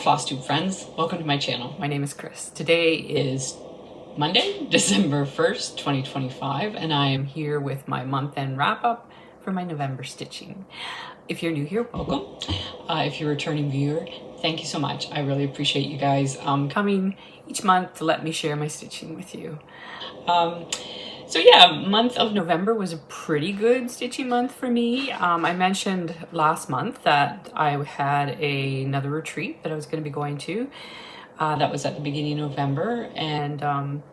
Flosstube friends, welcome to my channel. My name is Chris. Today is Monday, December 1st, 2025, and I am here with my month-end wrap-up for my November stitching. If you're new here, welcome. If you're a returning viewer, thank you so much. I really appreciate you guys coming each month to let me share my stitching with you. So yeah, month of November was a pretty good stitching month for me. I mentioned last month that I had another retreat that I was going to be going to. That was at the beginning of November, and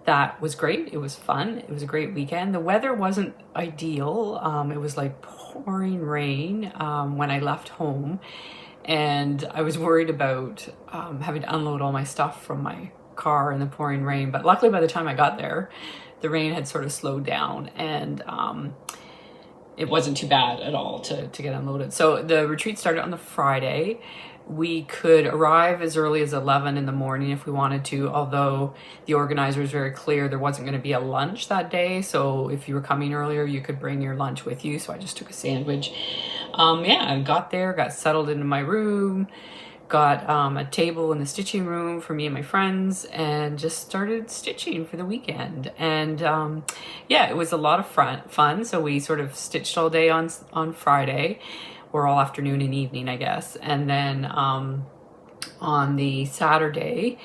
that was great. It was fun. It was a great weekend. The weather wasn't ideal. It was like pouring rain when I left home, and I was worried about having to unload all my stuff from my car in the pouring rain. But luckily by the time I got there, the rain had sort of slowed down, and it wasn't too bad at all to get unloaded. So the retreat started on the Friday. We could arrive as early as 11 in the morning if we wanted to, although the organizer was very clear there wasn't going to be a lunch that day. So if you were coming earlier, you could bring your lunch with you. So I just took a sandwich. Yeah, I got there, got settled into my room, got a table in the stitching room for me and my friends, and just started stitching for the weekend. And yeah, it was a lot of fun. So we sort of stitched all day on Friday, or all afternoon and evening, I guess. And then on the Saturday,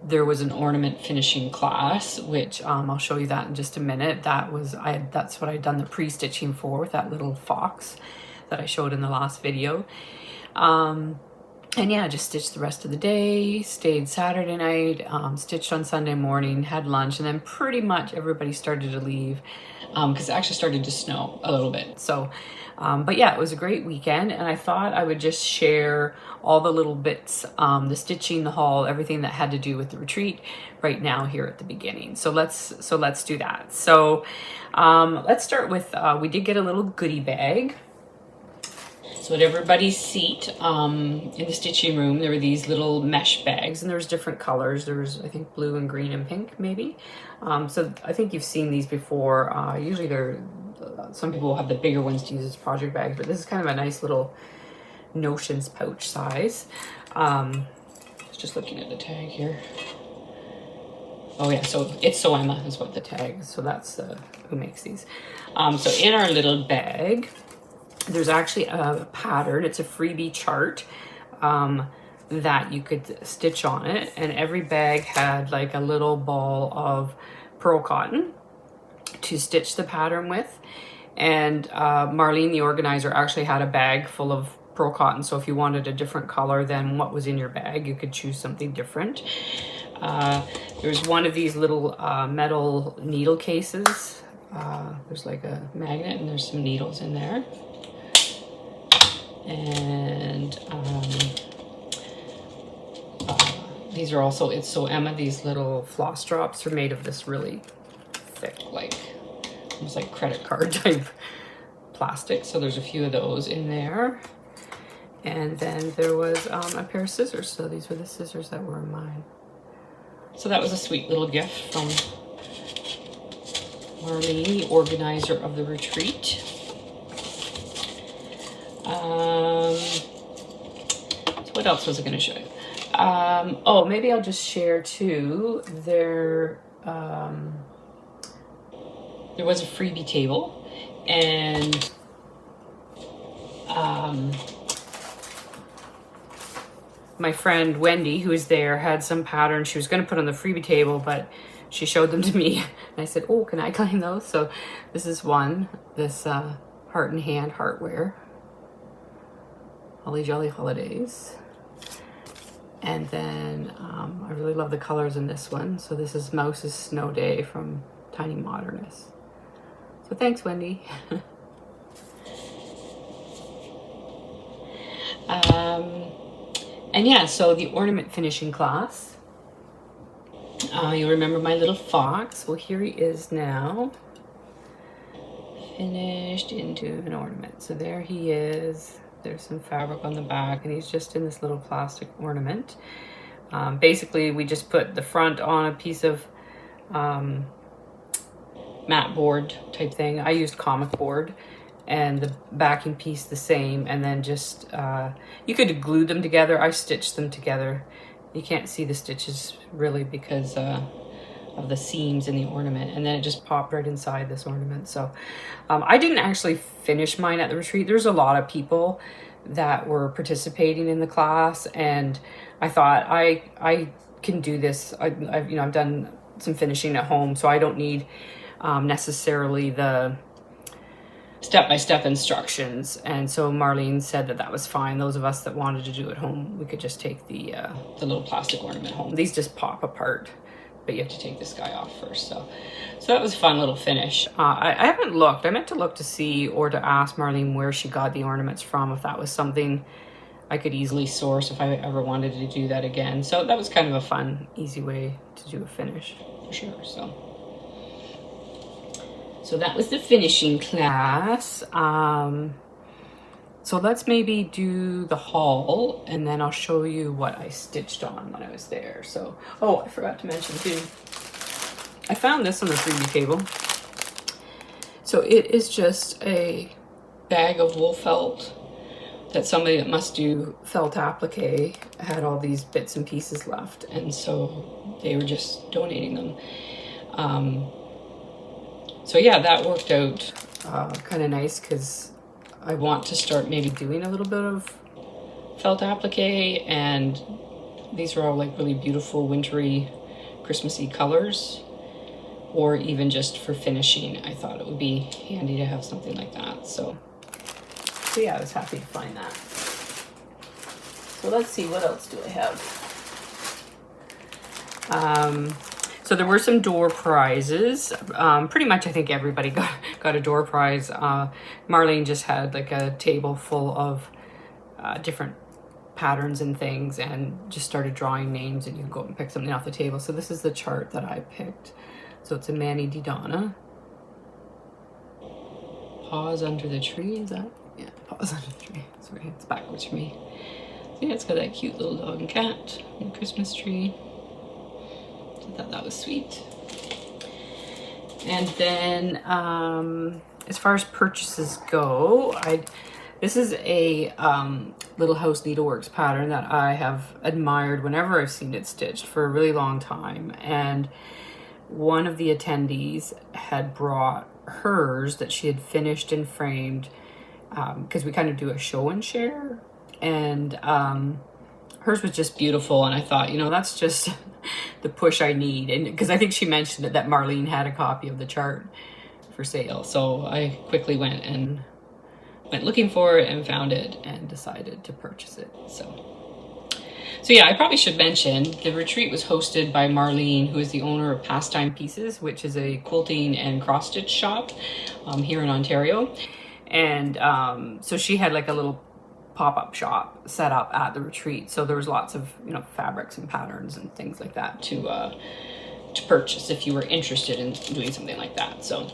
there was an ornament finishing class, which I'll show you that in just a minute. That's what I'd done the pre-stitching for, with that little fox that I showed in the last video. And yeah, I just stitched the rest of the day, stayed Saturday night, stitched on Sunday morning, had lunch, and then pretty much everybody started to leave because it actually started to snow a little bit. So, but yeah, it was a great weekend, and I thought I would just share all the little bits, the stitching, the haul, everything that had to do with the retreat right now here at the beginning. So let's do that. So let's start with, we did get a little goodie bag. So at everybody's seat in the stitching room, there were these little mesh bags, and there's different colors. There's, I think, blue and green and pink, maybe. So I think you've seen these before. Usually some people will have the bigger ones to use as project bags, but this is kind of a nice little notions pouch size. Just looking at the tag here. Oh yeah, so it's So Emma is what the tag is. So that's who makes these. So in our little bag, there's actually a pattern. It's a freebie chart that you could stitch on it, and every bag had like a little ball of pearl cotton to stitch the pattern with. And Marlene, the organizer, actually had a bag full of pearl cotton, so if you wanted a different color than what was in your bag, you could choose something different. There's one of these little metal needle cases. There's like a magnet, and there's some needles in there. And these are also It's So Emma. These little floss drops are made of this really thick, like almost like credit card type plastic. So there's a few of those in there. And then there was a pair of scissors. So these were the scissors that were in mine. So that was a sweet little gift from Marlene, the organizer of the retreat. So what else was I going to show you? Oh, maybe I'll just share too. There was a freebie table, and my friend Wendy, who was there, had some patterns she was going to put on the freebie table, but she showed them to me, and I said, "Oh, can I claim those?" So this is one, this Heart in Hand Heartwear. Holly Jolly Holidays. And then I really love the colors in this one. So this is Mouse's Snow Day from Tiny Modernist. So thanks, Wendy. And yeah, so the ornament finishing class. You'll remember my little fox. Well, here he is now, finished into an ornament. So there he is. There's some fabric on the back, and he's just in this little plastic ornament. Basically, we just put the front on a piece of matte board type thing. I used comic board, and the backing piece the same, and then just you could glue them together. I stitched them together. You can't see the stitches really because of the seams in the ornament, and then it just popped right inside this ornament. So I didn't actually finish mine at the retreat. There's a lot of people that were participating in the class, and I thought I can do this. I've done some finishing at home, so I don't need necessarily the step-by-step instructions. And so Marlene said that that was fine. Those of us that wanted to do it home, we could just take the little plastic ornament home. These just pop apart, but you have to take this guy off first. So that was a fun little finish. I haven't looked. I meant to look to see, or to ask Marlene where she got the ornaments from, if that was something I could easily source if I ever wanted to do that again. So that was kind of a fun, easy way to do a finish for sure. So that was the finishing class. So let's maybe do the haul, and then I'll show you what I stitched on when I was there. So, oh, I forgot to mention too, I found this on the freebie table. So it is just a bag of wool felt that somebody that must do felt applique had all these bits and pieces left, and so they were just donating them. So yeah, that worked out kind of nice, because I want to start maybe doing a little bit of felt applique, and these are all like really beautiful wintry Christmassy colors, or even just for finishing. I thought it would be handy to have something like that. So yeah, I was happy to find that. So let's see, what else do I have? So there were some door prizes. Pretty much I think everybody got a door prize. Marlene just had like a table full of different patterns and things, and just started drawing names, and you can go and pick something off the table. So this is the chart that I picked. So it's a Manny Di Donna. Paws under the tree, is that? Yeah, paws under the tree. Sorry, it's backwards for me. So yeah, it's got that cute little dog and cat and Christmas tree. I thought that was sweet. And then as far as purchases go, this is a Little House Needleworks pattern that I have admired whenever I've seen it stitched for a really long time. And one of the attendees had brought hers that she had finished and framed, because we kind of do a show and share, and hers was just beautiful. And I thought, that's just the push I need. And because I think she mentioned that Marlene had a copy of the chart for sale, so I quickly went looking for it and found it and decided to purchase it. So yeah, I probably should mention the retreat was hosted by Marlene, who is the owner of Pastime Pieces, which is a quilting and cross stitch shop here in Ontario. And so she had like a little pop-up shop set up at the retreat. So there was lots of fabrics and patterns and things like that to purchase if you were interested in doing something like that. So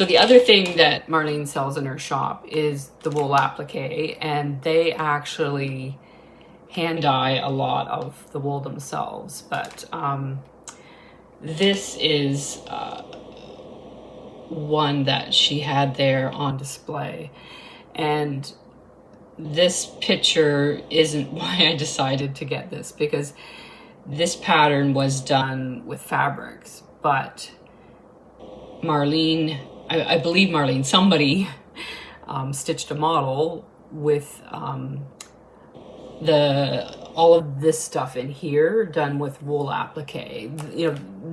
the other thing that Marlene sells in her shop is the wool applique, and they actually hand dye a lot of the wool themselves. But this is one that she had there on display, and this picture isn't why I decided to get this, because this pattern was done with fabrics, but Marlene, I believe Marlene, somebody stitched a model with all of this stuff in here done with wool applique.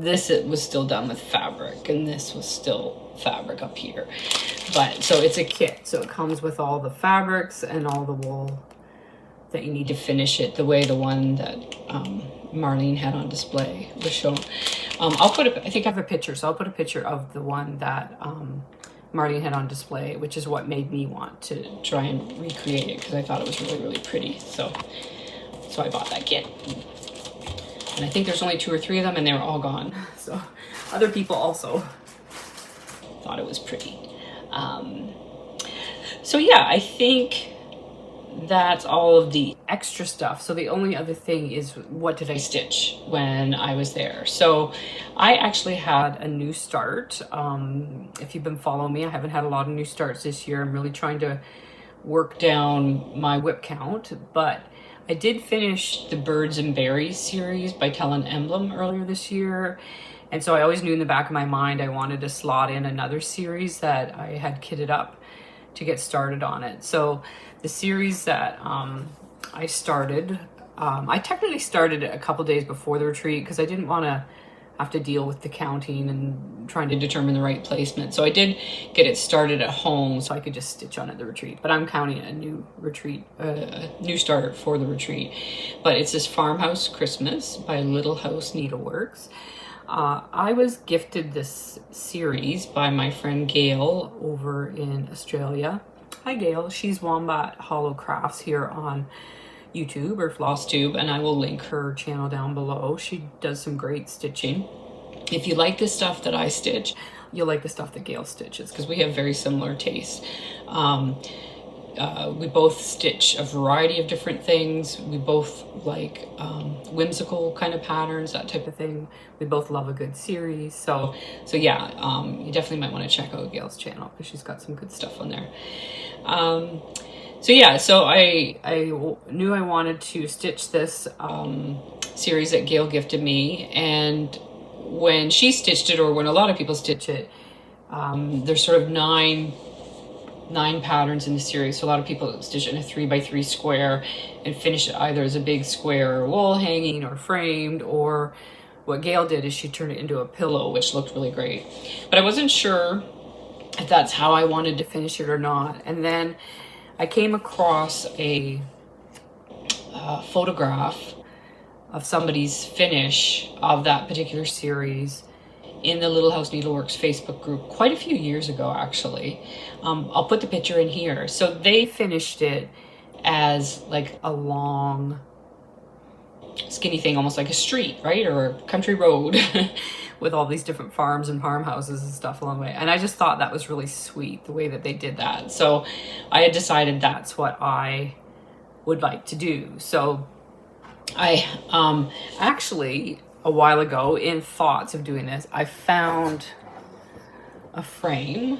This it was still done with fabric, and this was still fabric up here. But so it's a kit, so it comes with all the fabrics and all the wool that you need to finish it the way the one that Marlene had on display was shown. I'll put I think I have a picture, so I'll put a picture of the one that Marlene had on display, which is what made me want to try and recreate it, because I thought it was really, really pretty. So I bought that kit, and I think there's only 2 or 3 of them, and they were all gone. So other people also thought it was pretty. So yeah, I think that's all of the extra stuff. So the only other thing is, what did I stitch when I was there? So I actually had a new start. If you've been following me, I haven't had a lot of new starts this year. I'm really trying to work down my WIP count, but I did finish the Birds and Berries series by Tell an Emblem earlier this year. And so I always knew in the back of my mind I wanted to slot in another series that I had kitted up to get started on it. So the series that I started, I technically started it a couple days before the retreat because I didn't want to have to deal with the counting and trying to determine the right placement. So I did get it started at home so I could just stitch on at the retreat. But I'm counting a new retreat, a new start for the retreat. But it's this Farmhouse Christmas by Little House Needleworks. I was gifted this series by my friend Gail over in Australia. Hi Gail, she's Wombat Hollow Crafts here on YouTube or Flosstube, and I will link her channel down below. She does some great stitching. If you like the stuff that I stitch, you'll like the stuff that Gail stitches because we have very similar tastes. We both stitch a variety of different things. We both like whimsical kind of patterns, that type of thing. We both love a good series. So yeah, you definitely might want to check out Gail's channel because she's got some good stuff on there. So yeah, so I knew I wanted to stitch this series that Gail gifted me, and when she stitched it, or when a lot of people stitch it, there's sort of nine patterns in the series. So a lot of people stitch it in a 3x3 square and finish it either as a big square wall hanging or framed, or what Gail did is she turned it into a pillow, which looked really great. But I wasn't sure if that's how I wanted to finish it or not. And then I came across a photograph of somebody's finish of that particular series in the Little House Needleworks Facebook group quite a few years ago, actually. I'll put the picture in here. So they finished it as like a long, skinny thing, almost like a street, right? Or a country road with all these different farms and farmhouses and stuff along the way. And I just thought that was really sweet, the way that they did that. So I had decided that's what I would like to do. So I actually, a while ago, in thoughts of doing this, I found a frame.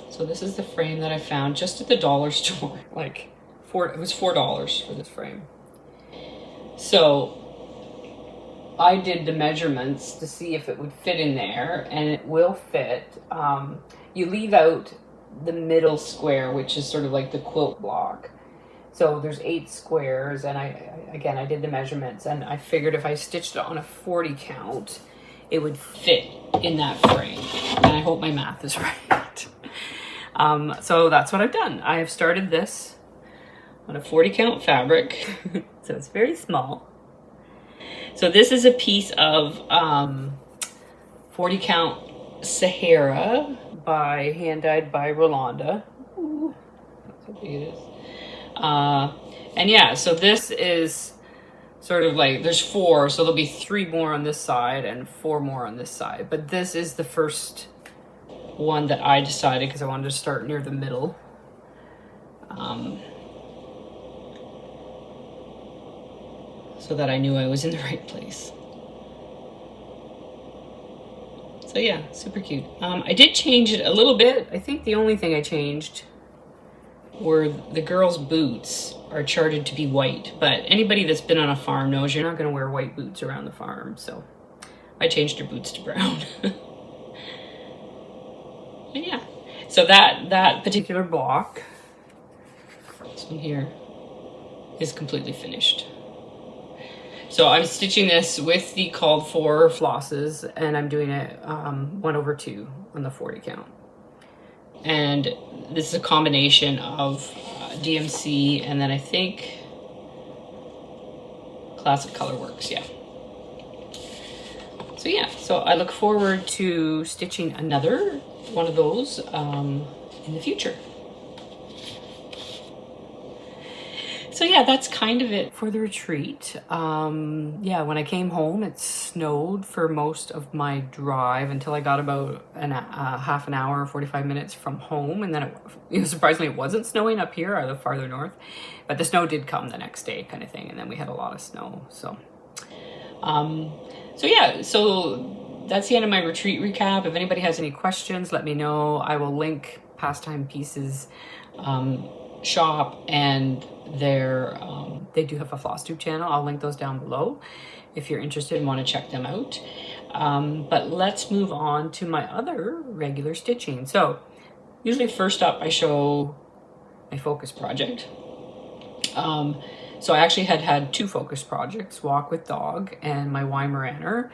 So this is the frame that I found just at the dollar store. Like it was $4 for this frame. So I did the measurements to see if it would fit in there, and it will fit. You leave out the middle square, which is sort of like the quilt block. So there's 8 squares, and I did the measurements, and I figured if I stitched it on a 40 count, it would fit in that frame. And I hope my math is right. So that's what I've done. I have started this on a 40 count fabric. So it's very small. So this is a piece of 40 count Sahara hand dyed by Rolanda. Ooh, that's how big it is. And yeah, so this is sort of like, there's 4, so there'll be 3 more on this side and 4 more on this side. But this is the first one that I decided because I wanted to start near the middle. So that I knew I was in the right place. So yeah, super cute. I did change it a little bit. I think the only thing I changed were the girls' boots are charted to be white, but anybody that's been on a farm knows you're not going to wear white boots around the farm, so I changed her boots to brown. And yeah, so that particular block, this one here, is completely finished. So I'm stitching this with the called for flosses, and I'm doing it 1/2 on the 40 count. And this is a combination of DMC and then I think Classic Colorworks, yeah. So yeah, so I look forward to stitching another one of those in the future. So yeah, that's kind of it for the retreat. Yeah, when I came home, it snowed for most of my drive until I got about half an hour, 45 minutes from home. And then surprisingly, it wasn't snowing up here. I live farther north, but the snow did come the next day kind of thing. And then we had a lot of snow. So yeah, so that's the end of my retreat recap. If anybody has any questions, let me know. I will link Pastime Pieces shop and they do have a Flosstube channel. I'll link those down below if you're interested and want to check them out. But let's move on to my other regular stitching. So usually first up I show my focus project. So I actually had two focus projects, Walk with Dog and my Weimaraner.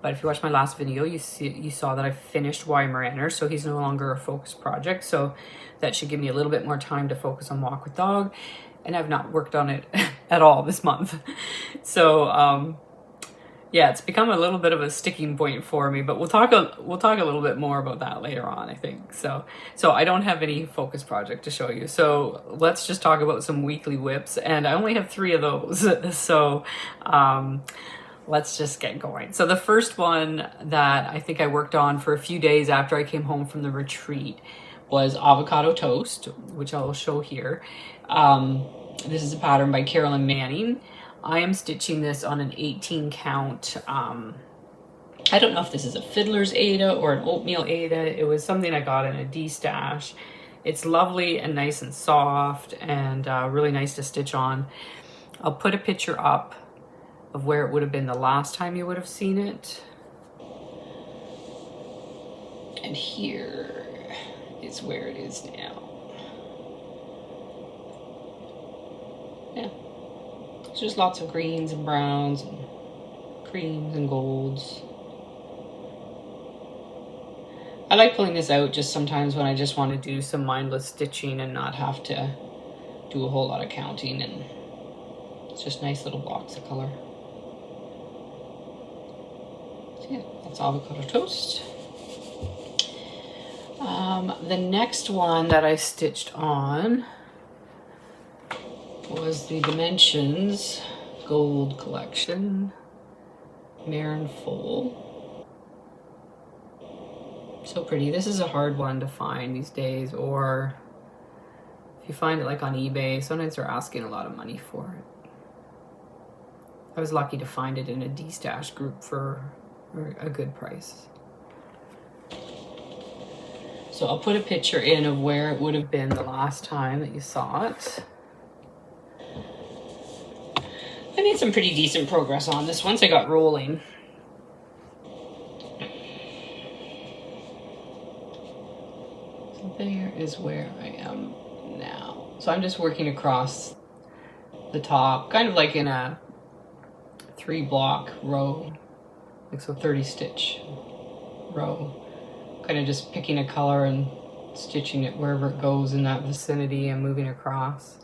But if you watched my last video, you saw that I finished Weimaraner, so he's no longer a focus project. So that should give me a little bit more time to focus on Walk with Dog. And I've not worked on it at all this month. So yeah, it's become a little bit of a sticking point for me, but we'll talk a little bit more about that later on, I think. So I don't have any focus project to show you. So let's just talk about some weekly WIPs, and I only have 3 of those. So let's just get going. So the first one that I think I worked on for a few days after I came home from the retreat was avocado toast, which I will show here. This is a pattern by Carolyn Manning. I am stitching this on an 18 count. I don't know if this is a fiddler's Aida or an oatmeal Aida. It was something I got in a D-stash. It's lovely and nice and soft and really nice to stitch on. I'll put a picture up of where it would have been the last time you would have seen it. And here is where it is now. Yeah, it's just lots of greens and browns and creams and golds. I like pulling this out just sometimes when I just want to do some mindless stitching and not have to do a whole lot of counting, and it's just nice little blocks of color. Yeah, that's avocado toast. The next one that I stitched on was the Dimensions Gold Collection, Mare and Foal. So pretty. This is a hard one to find these days, or if you find it like on eBay, sometimes they're asking a lot of money for it. I was lucky to find it in a D-stash group for a good price. So I'll put a picture in of where it would have been the last time that you saw it. I made some pretty decent progress on this once I got rolling. So there is where I am now. So I'm just working across the top, kind of like in a 3-block row. Like so 30 stitch row, kind of just picking a color and stitching it wherever it goes in that vicinity and moving across.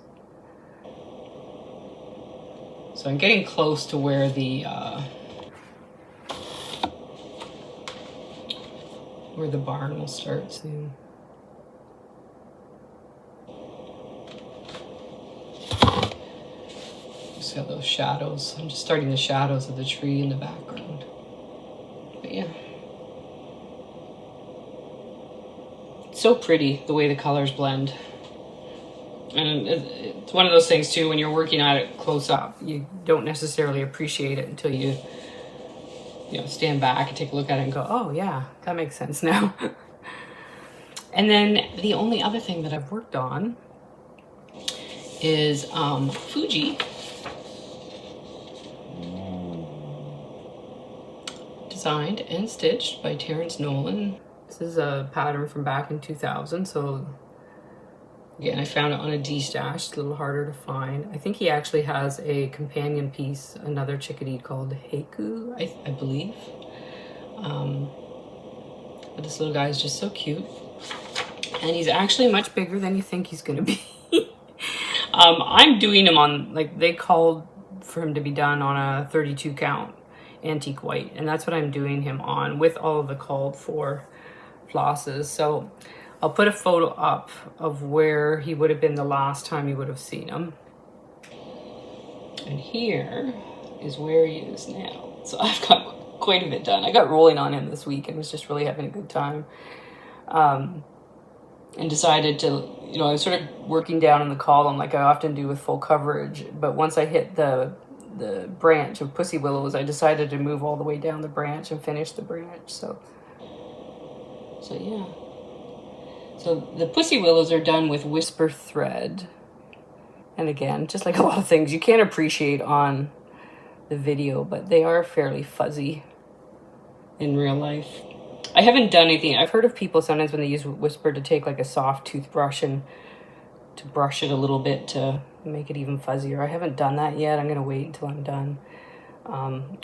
So I'm getting close to where the barn will start soon. Just got those shadows. I'm just starting the shadows of the tree in the background. But yeah, it's so pretty the way the colors blend, and it's one of those things too, when you're working at it close up, you don't necessarily appreciate it until you stand back and take a look at it and go, oh yeah, that makes sense now. And then the only other thing that I've worked on is Fuji. Designed and stitched by Terrence Nolan. This is a pattern from back in 2000, so again, I found it on a D-stash. It's a little harder to find. I think he actually has a companion piece, another chickadee called Heiku, I believe. But this little guy is just so cute. And he's actually much bigger than you think he's gonna be. I'm doing him on, like, they called for him to be done on a 32 count antique white, and that's what I'm doing him on with all of the called for flosses. So I'll put a photo up of where he would have been the last time you would have seen him. And here is where he is now. So I've got quite a bit done. I got rolling on him this week and was just really having a good time. And decided to, you know, I was sort of working down in the column like I often do with full coverage. But once I hit the branch of Pussy Willows, I decided to move all the way down the branch and finish the branch. So yeah. So the Pussy Willows are done with whisper thread. And again, just like a lot of things, you can't appreciate on the video, but they are fairly fuzzy in real life. I haven't done anything. I've heard of people sometimes when they use whisper to take like a soft toothbrush and to brush it a little bit to make it even fuzzier. I haven't done that yet. I'm going to wait until I'm done.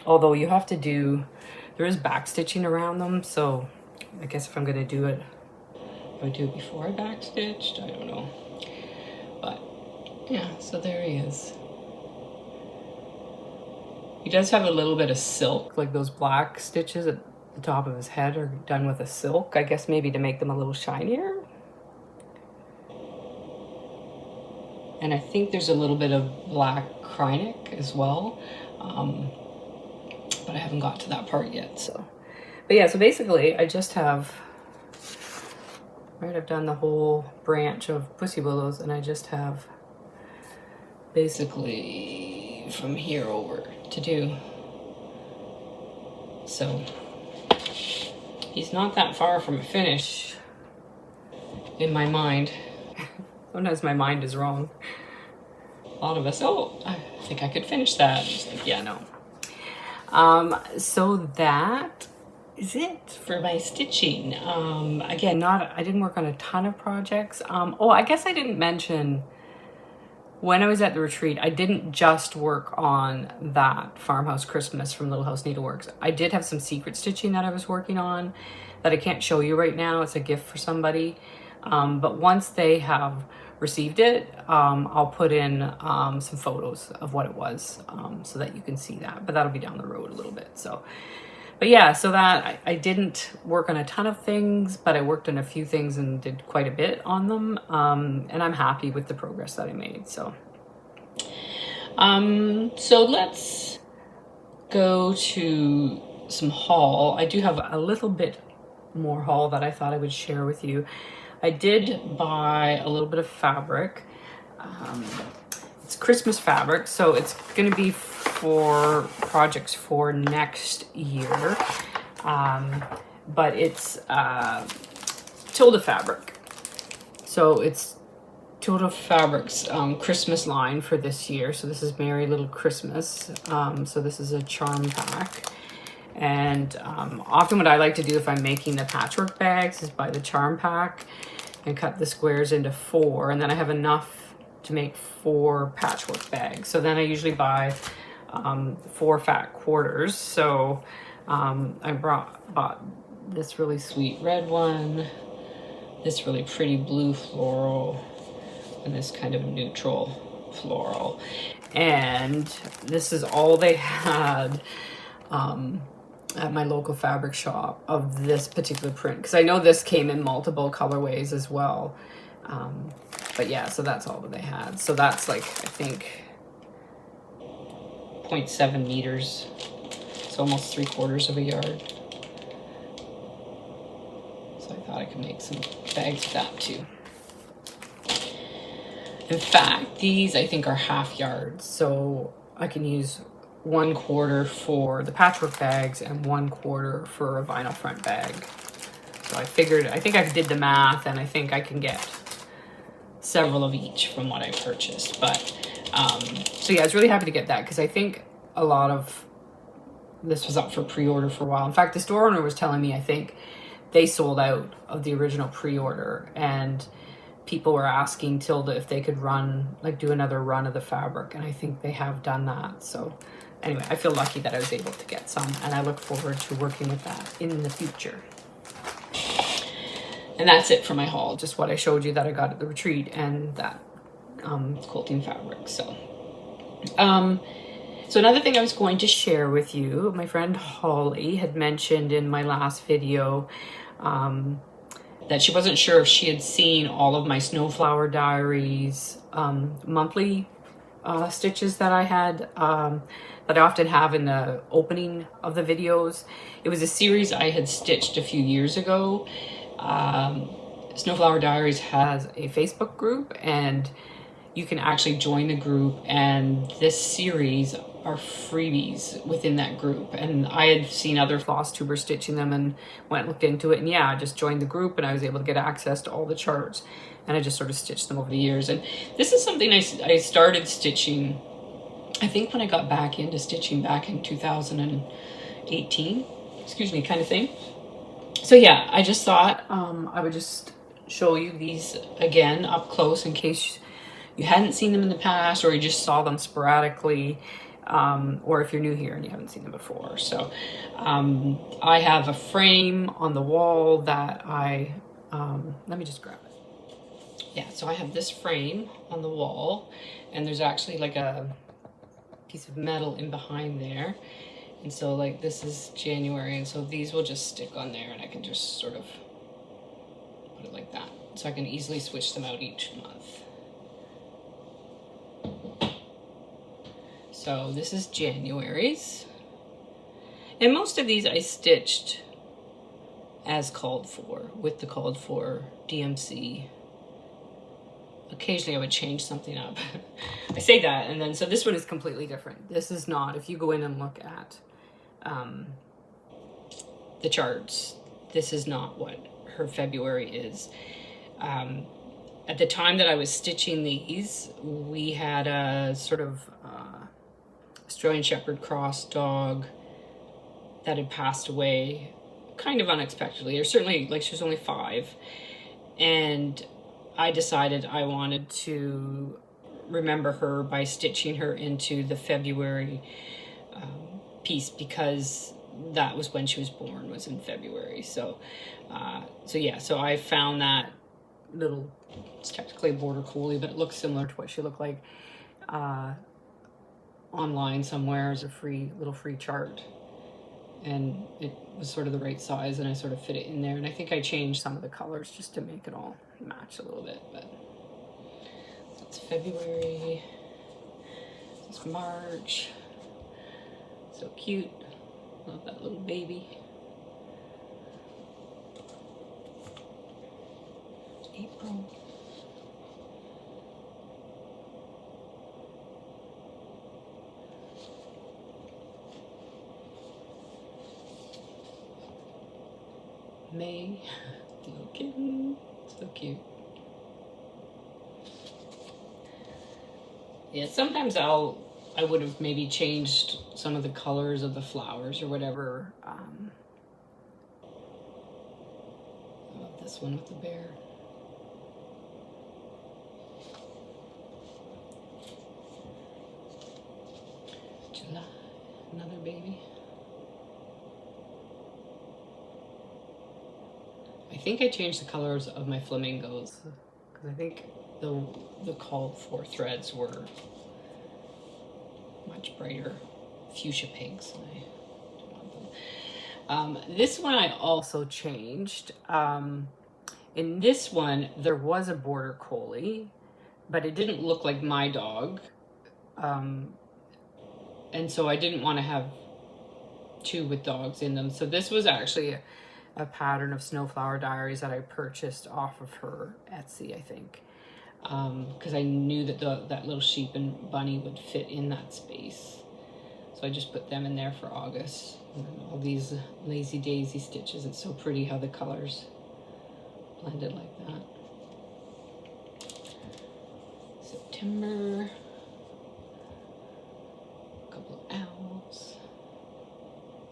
Although you have to do, there is back stitching around them. So I guess if I'm going to do it, do I do it before I back stitched? I don't know. But yeah, so there he is. He does have a little bit of silk, like those black stitches at the top of his head are done with a silk, I guess maybe to make them a little shinier. And I think there's a little bit of black Krynic as well, but I haven't got to that part yet. So, but yeah, so basically I just have, right, I've done the whole branch of Pussy Willows, and I just have basically from here over to do. So he's not that far from a finish in my mind. Sometimes my mind is wrong. A lot of us, oh, I think I could finish that. Just like, yeah, no. So that is it for my stitching. Again, I didn't work on a ton of projects. Oh, I guess I didn't mention when I was at the retreat, I didn't just work on that Farmhouse Christmas from Little House Needleworks. I did have some secret stitching that I was working on that I can't show you right now. It's a gift for somebody. But once they have received it, I'll put in some photos of what it was so that you can see that. But that'll be down the road a little bit. So, but yeah, so that I didn't work on a ton of things, but I worked on a few things and did quite a bit on them. And I'm happy with the progress that I made. So, so let's go to some haul. I do have a little bit more haul that I thought I would share with you. I did buy a little bit of fabric. It's Christmas fabric, so it's going to be for projects for next year. But it's Tilda fabric. So it's Tilda Fabric's Christmas line for this year. So this is Merry Little Christmas. So this is a charm pack. And often what I like to do if I'm making the patchwork bags is buy the charm pack and cut the squares into 4. And then I have enough to make 4 patchwork bags. So then I usually buy 4 fat quarters. So I bought this really sweet red one, this really pretty blue floral, and this kind of neutral floral. And this is all they had at my local fabric shop of this particular print, because I know this came in multiple colorways as well. But yeah, so that's all that they had. So that's like, I think 0.7 meters. It's almost 3/4 of a yard. So I thought I could make some bags with that too. In fact, these I think are half yards. So I can use 1/4 for the patchwork bags and 1/4 for a vinyl front bag. So I figured, I think I did the math, and I think I can get several of each from what I purchased. But so yeah, I was really happy to get that, because I think a lot of this was up for pre-order for a while. In fact, the store owner was telling me I think they sold out of the original pre-order, and people were asking Tilda if they could do another run of the fabric, and I think they have done that. So anyway, I feel lucky that I was able to get some, and I look forward to working with that in the future. And that's it for my haul, just what I showed you that I got at the retreat, and that quilting fabric. So so another thing I was going to share with you, my friend Holly had mentioned in my last video that she wasn't sure if she had seen all of my Snowflower diaries monthly stitches that I had, that I often have in the opening of the videos. It was a series I had stitched a few years ago. Snowflower Diaries has a Facebook group, and you can actually join the group, and this series are freebies within that group. And I had seen other Flosstubers stitching them and went and looked into it, and yeah, I just joined the group and I was able to get access to all the charts, and I just sort of stitched them over the years. And this is something I started stitching, I think when I got back into stitching back in 2018, excuse me, kind of thing. So yeah, I just thought I would just show you these again up close in case you hadn't seen them in the past, or you just saw them sporadically, or if you're new here and you haven't seen them before. So I have a frame on the wall that let me just grab it. Yeah, so I have this frame on the wall, and there's actually like a piece of metal in behind there. And so like this is January, and so these will just stick on there, and I can just sort of put it like that. So I can easily switch them out each month. So this is January's. And most of these I stitched as called for, with the called for DMC. Occasionally I would change something up. I say that, and then so this one is completely different. This is not, if you go in and look at the charts, this is not what her February is. At the time that I was stitching these, we had a sort of Australian Shepherd cross dog that had passed away kind of unexpectedly, or certainly, like, she was only 5. And I decided I wanted to remember her by stitching her into the February piece, because that was when she was born, was in February. So yeah, so I found that little, it's technically a border collie, but it looks similar to what she looked like online somewhere as a little free chart, and it was sort of the right size, and I sort of fit it in there. And I think I changed some of the colors just to make it all match a little bit. But that's February, this is March. So cute, love that little baby. April. May, little kitten, so cute. Yeah, sometimes I would have maybe changed some of the colors of the flowers or whatever. I love this one with the bear. July, another baby. I think I changed the colors of my flamingos, because I think the called for threads were much brighter fuchsia pinks, and I don't want them. This one I also changed. In this one, there was a border collie, but it didn't look like my dog. And so I didn't want to have 2 with dogs in them. So this was actually a pattern of Snowflower Diaries that I purchased off of her Etsy, I think, because I knew that that little sheep and bunny would fit in that space. So I just put them in there for August. And then all these lazy daisy stitches. It's so pretty how the colors blended like that. September. A couple of owls.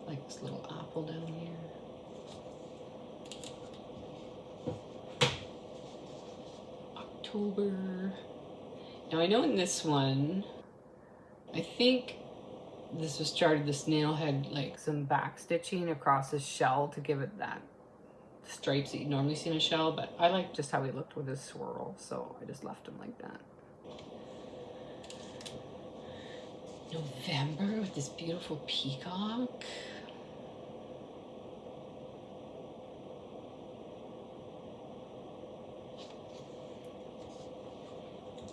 Like this little apple down here. October. Now I know in this one, I think this was started, the snail had like some back stitching across his shell to give it that stripes that you normally see in a shell, but I like just how he looked with his swirl, so I just left him like that. November with this beautiful peacock.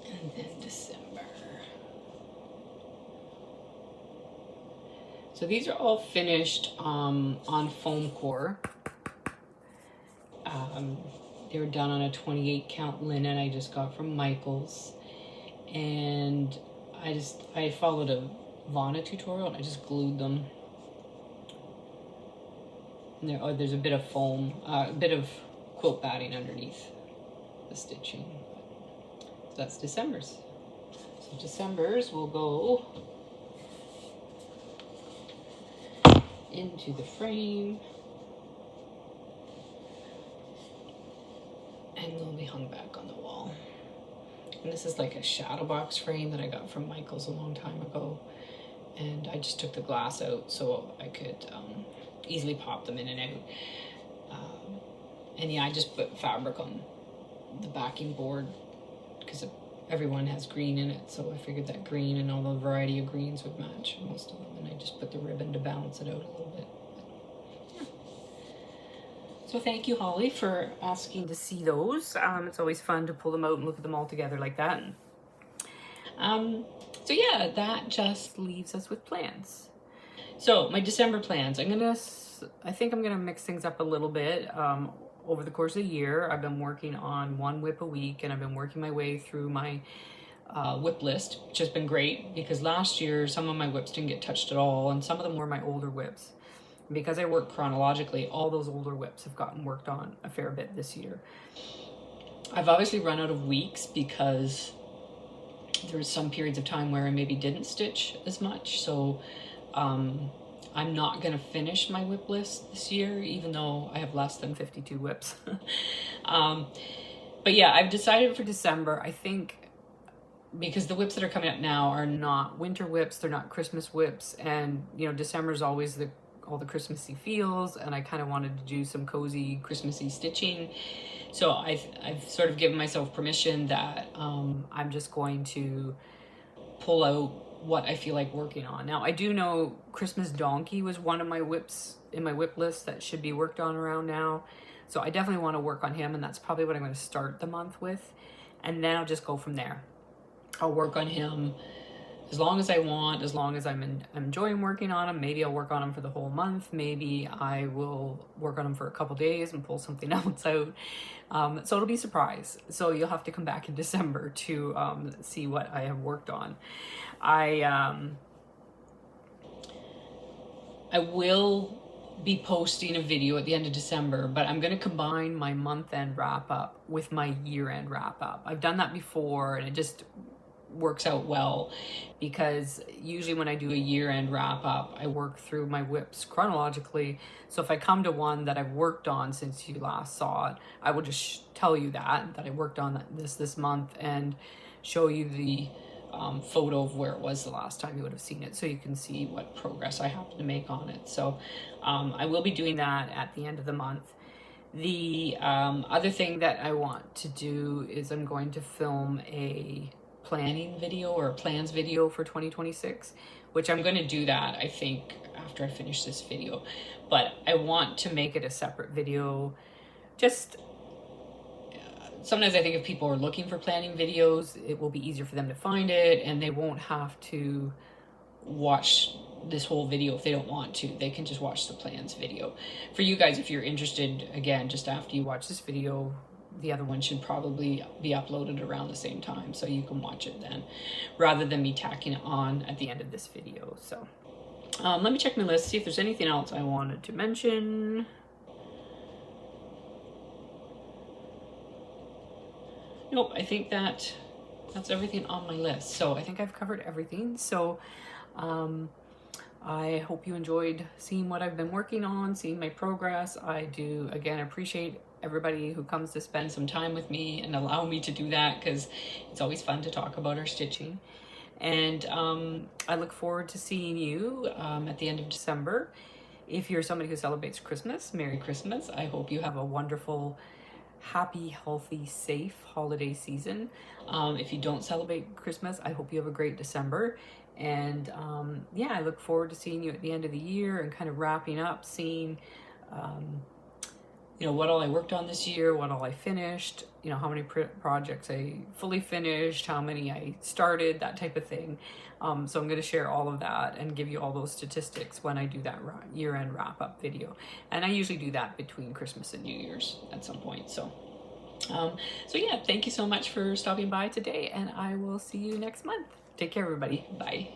And then December. So these are all finished on foam core. They were done on a 28 count linen I just got from Michael's. And I followed a Vana tutorial and I just glued them. And there's a bit of foam, a bit of quilt batting underneath the stitching. So that's December's. So December's will go into the frame and they'll be hung back on the wall. And this is like a shadow box frame that I got from Michael's a long time ago. And I just took the glass out so I could easily pop them in and out. And yeah, I just put fabric on the backing board because everyone has green in it. So I figured that green and all the variety of greens would match most of them. And I just put the ribbon to balance it out a little bit. Yeah. So thank you, Holly, for asking to see those. It's always fun to pull them out and look at them all together like that. So yeah, that just leaves us with plans. So my December plans, I think I'm gonna mix things up a little bit. Over the course of the year, I've been working on 1 WIP a week, and I've been working my way through my WIP list, which has been great because last year some of my WIPs didn't get touched at all, and some of them were my older WIPs. Because I work chronologically, all those older WIPs have gotten worked on a fair bit this year. I've obviously run out of weeks because there's some periods of time where I maybe didn't stitch as much, so I'm not going to finish my WIP list this year, even though I have less than 52 WIPs. But yeah, I've decided for December, I think, because the WIPs that are coming up now are not winter WIPs, they're not Christmas WIPs, and you know, December is always all the Christmassy feels, and I kind of wanted to do some cozy Christmassy stitching. So I've sort of given myself permission that I'm just going to pull out what I feel like working on. Now, I do know Christmas Donkey was one of my WIPs in my WIP list that should be worked on around now. So I definitely want to work on him, and that's probably what I'm going to start the month with. And then I'll just go from there. I'll work on him as long as I want, as long as I'm enjoying working on him. Maybe I'll work on him for the whole month. Maybe I will work on him for a couple days and pull something else out. So it'll be a surprise. So you'll have to come back in December to see what I have worked on. I will be posting a video at the end of December, but I'm going to combine my month-end wrap-up with my year-end wrap-up. I've done that before, and it just works out well because usually when I do a year-end wrap-up, I work through my WIPs chronologically. So if I come to one that I've worked on since you last saw it, I will just tell you that I worked on this month and show you the photo of where it was the last time you would have seen it, so you can see what progress I happen to make on it. So I will be doing that at the end of the month. The other thing that I want to do is I'm going to film a planning video or a plans video for 2026, which I'm going to do that, I think, after I finish this video. But I want to make it a separate video. Just sometimes I think if people are looking for planning videos, it will be easier for them to find it, and they won't have to watch this whole video if they don't want to. They can just watch the plans video. For you guys, if you're interested, again, just after you watch this video, the other one should probably be uploaded around the same time, so you can watch it then, rather than me tacking it on at the end of this video. So let me check my list, see if there's anything else I wanted to mention. Nope, I think that's everything on my list. So I think I've covered everything. So I hope you enjoyed seeing what I've been working on, seeing my progress. I do, again, appreciate everybody who comes to spend some time with me and allow me to do that, because it's always fun to talk about our stitching. And I look forward to seeing you at the end of December. If you're somebody who celebrates Christmas, Merry Christmas. I hope you have a wonderful, happy, healthy, safe holiday season. If you don't celebrate Christmas, I hope you have a great December. And yeah, I look forward to seeing you at the end of the year and kind of wrapping up, seeing you know, what all I worked on this year, what all I finished, you know, how many projects I fully finished, how many I started, that type of thing. So I'm going to share all of that and give you all those statistics when I do that year-end wrap-up video. And I usually do that between Christmas and New Year's at some point. So yeah, thank you so much for stopping by today, and I will see you next month. Take care, everybody. Bye.